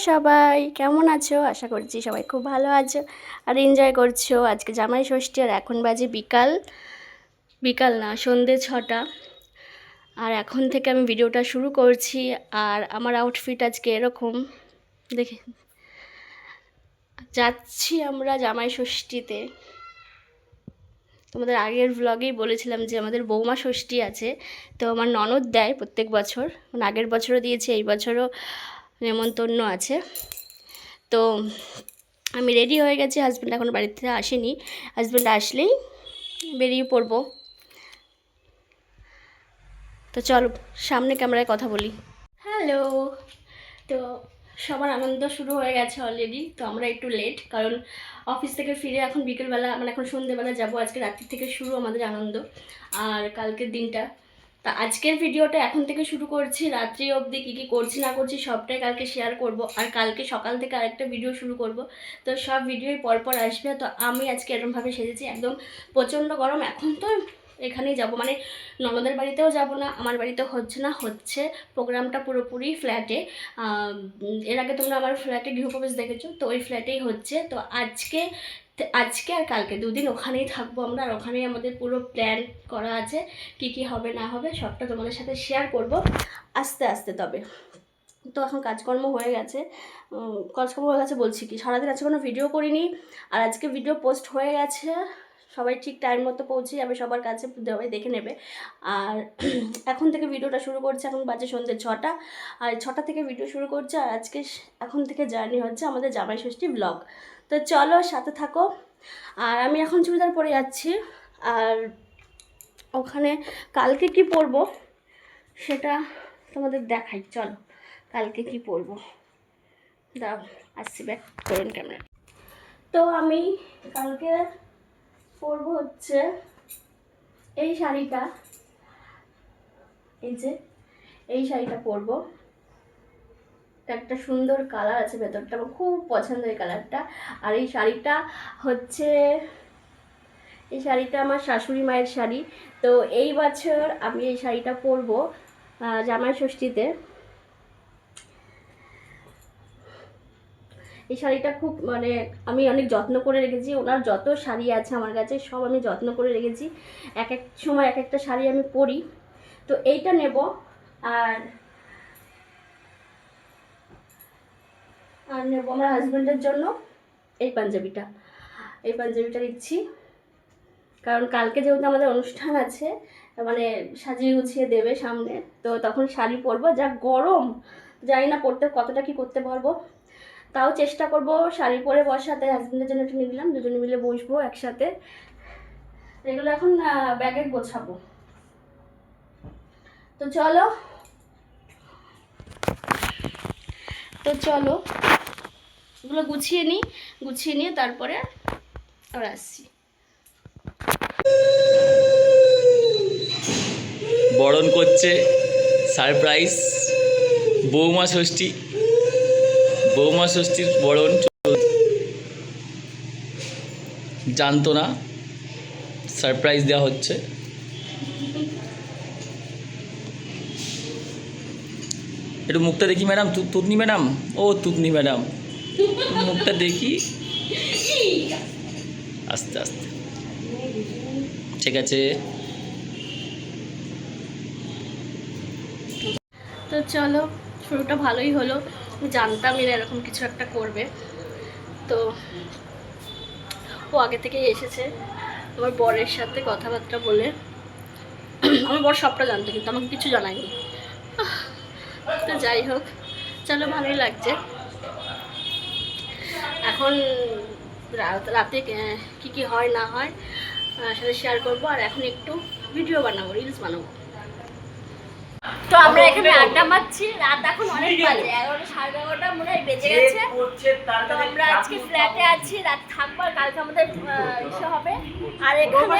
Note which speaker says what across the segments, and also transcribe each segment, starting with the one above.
Speaker 1: সবাই, কেমন আছো? আশা করছি সবাই খুব ভালো আছো আর এনজয় করছো। আজকে জামাই ষষ্ঠী আর এখন বাজে বিকাল বিকাল না সন্ধ্যে 6টা। আর এখন থেকে আমি ভিডিওটা শুরু করছি। আর আমার আউটফিট আজকে এরকম, দেখে যাচ্ছি আমরা জামাই ষষ্ঠীতে। তোমাদের আগের ভ্লগেই বলেছিলাম যে আমাদের বৌমা ষষ্ঠী আছে, তো আমার ননদ দেয় প্রত্যেক বছর, মানে আগের বছরও দিয়েছে, এই বছরও নেমন্তন্ন আছে। তো আমি রেডি হয়ে গেছি, হাজব্যান্ড এখন বাড়িতে আসেনি, হাজব্যান্ড আসলেই বেরিয়ে পড়বো। তো চলো সামনে ক্যামেরায় কথা বলি। হ্যালো, তো সবার আনন্দ শুরু হয়ে গেছে অলরেডি। তো আমরা একটু লেট, কারণ অফিস থেকে ফিরে এখন বিকেলবেলা, মানে এখন সন্ধ্যেবেলা যাবো। আজকে রাত্রি থেকে শুরু আমাদের আনন্দ, আর কালকের দিনটা। তা আজকের ভিডিওটা এখন থেকে শুরু করছি, রাত্রি অবধি কী কী করছি না করছি সবটাই কালকে শেয়ার করব। আর কালকে সকাল থেকে আরেকটা ভিডিও শুরু করব, তো সব ভিডিওই পরপর আসবে। তো আমি আজকে এরকমভাবে সেজেছি, একদম প্রচণ্ড গরম। এখন তো এখানেই যাব, মানে ননদের বাড়িতেও যাব না, আমার বাড়িতেও হচ্ছে না, হচ্ছে প্রোগ্রামটা পুরোপুরি ফ্ল্যাটে। এর আগে তোমরা আমার ফ্ল্যাটে গৃহপ্রবেশ দেখেছো, তো ওই ফ্ল্যাটেই হচ্ছে। তো আজকে আর কালকে দুদিন ওখানেই থাকবো আমরা, আর ওখানেই আমাদের পুরো প্ল্যান করা আছে। কি কি হবে না হবে সবটা তোমাদের সাথে শেয়ার করব আস্তে আস্তে। তবে তো এখন কাজকর্ম হয়ে গেছে, বলছি কি, সারাদিন আজকে কোনো ভিডিও করিনি, আর আজকে ভিডিও পোস্ট হয়ে গেছে। সবাই ঠিক টাইম মতো পৌঁছে যাবে, সবার কাছে সবাই দেখে নেবে। আর এখন থেকে ভিডিওটা শুরু করছে, এখন বাজে সন্ধ্যে 6টা, আর 6টা থেকে ভিডিও শুরু করছে। আর আজকে এখন থেকে জার্নি হচ্ছে আমাদের জামাই ষষ্ঠী ব্লগ। তো চলো সাথে থাকো। আর আমি এখন চুড়িদার পরে যাচ্ছি, আর ওখানে কালকে কি পরবো সেটা তোমাদের দেখাই। চলো কালকে কি পরবো, দাও আসছি, ব্যাক করুন ক্যামেরা। তো আমি কালকে পরবো হচ্ছে এই শাড়িটা, এই যে এই শাড়িটা পরবো। একটা সুন্দর কালার আছে ভেতরটা, আমার খুব পছন্দের এই কালারটা। আর এই শাড়িটা হচ্ছে, এই শাড়িটা আমার শাশুড়ি মায়ের শাড়ি। তো এই বছর আমি এই শাড়িটা পরবো জামাই ষষ্ঠীতে। এই শাড়িটা খুব, মানে আমি অনেক যত্ন করে রেখেছি। ওনার যত শাড়ি আছে আমার কাছে সব আমি যত্ন করে রেখেছি, এক এক সময় এক একটা শাড়ি আমি পরি। তো এইটা নেব, আর নেব আমার হাজব্যান্ডের জন্য এই পাঞ্জাবিটা। এই পাঞ্জাবিটা নিচ্ছি, কারণ কালকে যেহেতু আমাদের অনুষ্ঠান আছে, মানে সাজিয়ে গুছিয়ে দেবে সামনে, তো তখন শাড়ি পরবো। যা গরম, জানি না পরতে কতটা কি করতে পারবো, তাও চেষ্টা করব শাড়ি পরে বসাতে। হাজব্যান্ডের জন্য একটু নিয়ে নিলাম, দুজনে মিলে বসবো একসাথে। এগুলো এখন ব্যাগে গোছাবো। তো চলো এগুলো গুছিয়ে নিয়ে তারপরে আবার আসছি।
Speaker 2: বরণ করছে সারপ্রাইজ বৌমা ষষ্ঠীর বরণ জানতো না, সারপ্রাইজ দেওয়া হচ্ছে। একটু মুখটা দেখি ম্যাডাম, তুতনি ম্যাডাম, ও তুতনি ম্যাডাম, মুখটা দেখি আস্তে আস্তে, ঠিক আছে।
Speaker 1: তো চলো, শুরুটা ভালোই হলো, আমি জানতাম এরা এরকম কিছু একটা করবে। তো ও আগে থেকেই এসেছে আমার বরের সাথে কথাবার্তা বলে। আমার বর সবটা জানতো, কিন্তু আমাকে কিছু জানায়নি। তো যাই হোক, চলো ভালোই লাগছে। এখন রাতে কি কি হয় না হয় সাথে শেয়ার করবো। আর এখন একটু ভিডিও বানাবো, রিলস বানাবো। তো আমরা এখানে আড্ডা মারছি, রাত এখন অনেক বাজে, 11টা 11:30 মনে হয় বেজে গেছে। তো আমরা আজকে ফ্ল্যাটে আছি, রাত থাকবো, আর কালকে আমাদের ইসে হবে। আর এখানে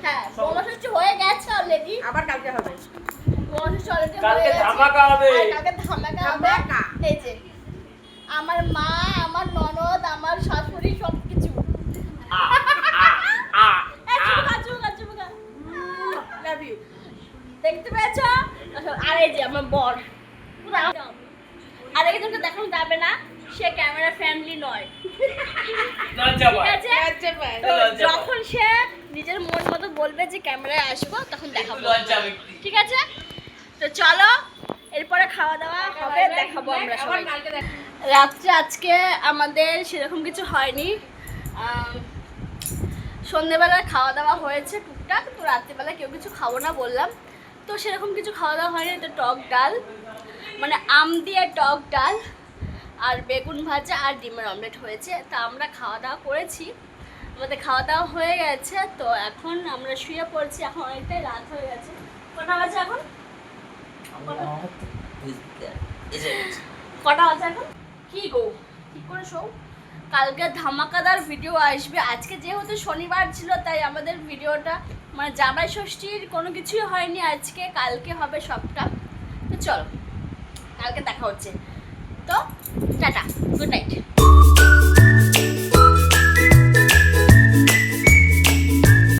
Speaker 1: হ্যাঁ বৌমা ষষ্ঠী হয়ে গেছে অলরেডি, আবার কালকে হবে বৌমা ষষ্ঠী অলরেডি হয়ে গেছে, ধামাকা হবে, কালকে ধামাকা হবে। এই যে আমার মা, আমার ননদ, আমার শাশুড়ি সবকিছু দেখতে পেয়েছ। আর এই যে আমার বর, আর একজনকে দেখানো যাবে না, সে ক্যামেরা ফ্রেন্ডলি নয়,
Speaker 2: লজ্জা
Speaker 1: ঠিক
Speaker 2: পায়।
Speaker 1: আছে? তো
Speaker 2: লজ্জা পায়।
Speaker 1: যখন সে নিজের মন মতো বলবে যে ক্যামেরায় আসবো তখন দেখাবো,
Speaker 2: লজ্জা ব্যক্তি।
Speaker 1: ঠিক আছে? তো চলো এরপরে খাওয়া দাওয়া হবে, দেখাবো আমরা সবাই। রাত্রে আজকে আমাদের সেরকম কিছু হয়নি, সন্ধেবেলা খাওয়া দাওয়া হয়েছে টুকটাক, তো রাত্রিবেলা কেউ কিছু খাবো না বললাম, তো সেরকম কিছু খাওয়া দাওয়া হয়নি। তো টক ডাল, মানে আম দিয়ে টক ডাল আর বেগুন ভাজা আর ডিমের অমলেট হয়েছে। তা আমরা খাওয়া দাওয়া করেছি, আমাদের খাওয়া দাওয়া হয়ে গেছে। তো এখন আমরা শুয়ে পড়ছি, এখন অনেকটাই রাত হয়ে গেছে। কটা বাজে এখন? কটা বাজে এখন? কি গো, ঠিক করে শো। কালকে ধামাকাদার ভিডিও আসবে। আজকে যেহেতু শনিবার ছিল তাই আমাদের ভিডিওটা মানে জামাই ষষ্ঠীর কোনো কিছুই হয়নি আজকে, কালকে হবে সবটা। তো চলো কালকে দেখা হচ্ছে। তো